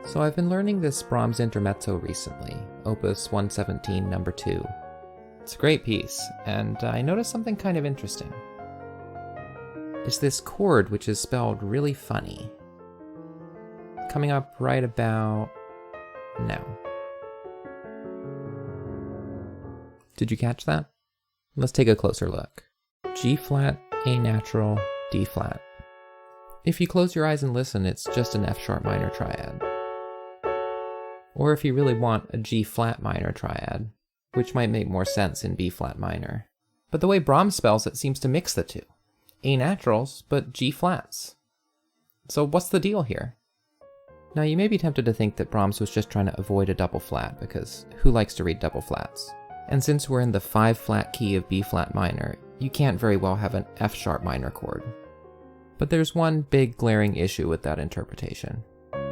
So I've been learning this Brahms intermezzo recently, Opus 117, number 2. It's a great piece, and I noticed something kind of interesting. It's this chord which is spelled really funny. Coming up right about now. Did you catch that? Let's take a closer look. G flat, A natural, D flat. If you close your eyes and listen, it's just an F sharp minor triad. Or if you really want, a G flat minor triad, which might make more sense in B flat minor. But the way Brahms spells it seems to mix the two. A naturals, but G flats. So what's the deal here? Now you may be tempted to think that Brahms was just trying to avoid a double flat, because who likes to read double flats? And since we're in the 5 flat key of B flat minor, you can't very well have an F sharp minor chord. But there's one big glaring issue with that interpretation.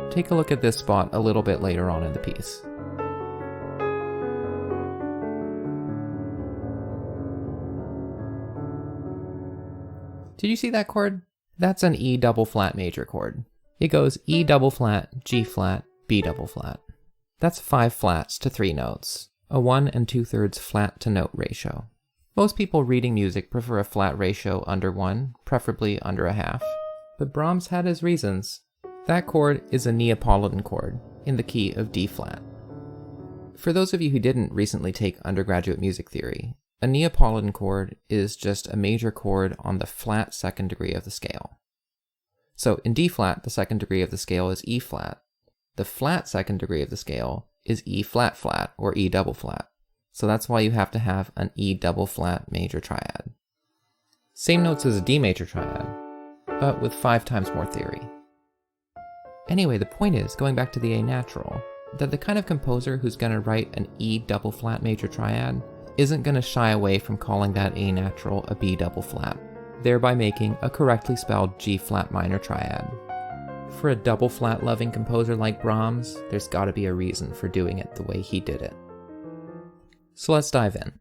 Take a look at this spot a little bit later on in the piece. Did you see that chord? That's an E double flat major chord. It goes E double flat, G flat, B double flat. That's 5 flats to 3 notes, a 1 2/3 flat to note ratio. Most people reading music prefer a flat ratio under 1, preferably under a half. But Brahms had his reasons. That chord is a Neapolitan chord in the key of D flat. For those of you who didn't recently take undergraduate music theory, a Neapolitan chord is just a major chord on the flat second degree of the scale. So in D flat, the second degree of the scale is E flat. The flat second degree of the scale is E flat flat or E double flat. So that's why you have to have an E double flat major triad. Same notes as a D major triad, but with 5 times more theory. Anyway, the point is, going back to the A natural, that the kind of composer who's going to write an E double flat major triad isn't going to shy away from calling that A natural a B double flat, thereby making a correctly spelled G flat minor triad. For a double flat loving composer like Brahms, there's got to be a reason for doing it the way he did it. So let's dive in.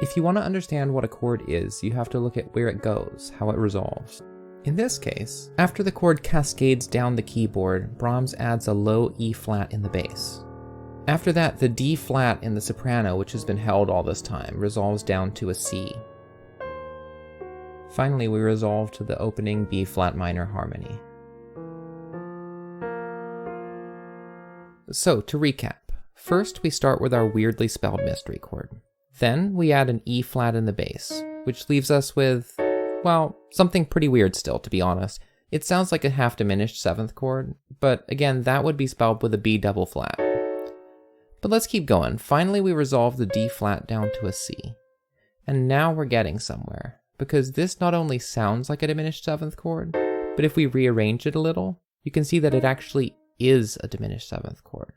If you want to understand what a chord is, you have to look at where it goes, how it resolves. In this case, after the chord cascades down the keyboard, Brahms adds a low E flat in the bass. After that, the D flat in the soprano, which has been held all this time, resolves down to a C. Finally, we resolve to the opening B flat minor harmony. So, to recap, first we start with our weirdly spelled mystery chord. Then we add an E flat in the bass, which leaves us with, well, something pretty weird still, to be honest. It sounds like a half diminished 7th chord, but again, that would be spelled with a B double flat. But let's keep going. Finally, we resolve the D flat down to a C. And now we're getting somewhere, because this not only sounds like a diminished 7th chord, but if we rearrange it a little, you can see that it actually is a diminished 7th chord.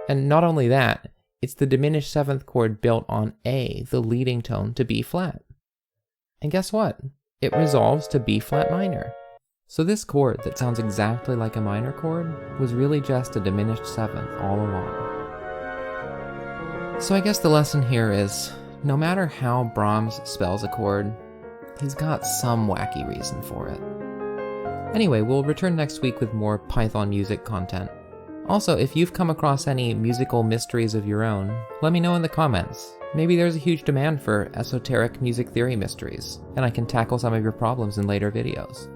And not only that, it's the diminished 7th chord built on A, the leading tone, to B flat. And guess what? It resolves to B flat minor. So this chord that sounds exactly like a minor chord was really just a diminished 7th all along. So I guess the lesson here is, no matter how Brahms spells a chord, he's got some wacky reason for it. Anyway, we'll return next week with more Python music content. Also, if you've come across any musical mysteries of your own, let me know in the comments. Maybe there's a huge demand for esoteric music theory mysteries, and I can tackle some of your problems in later videos.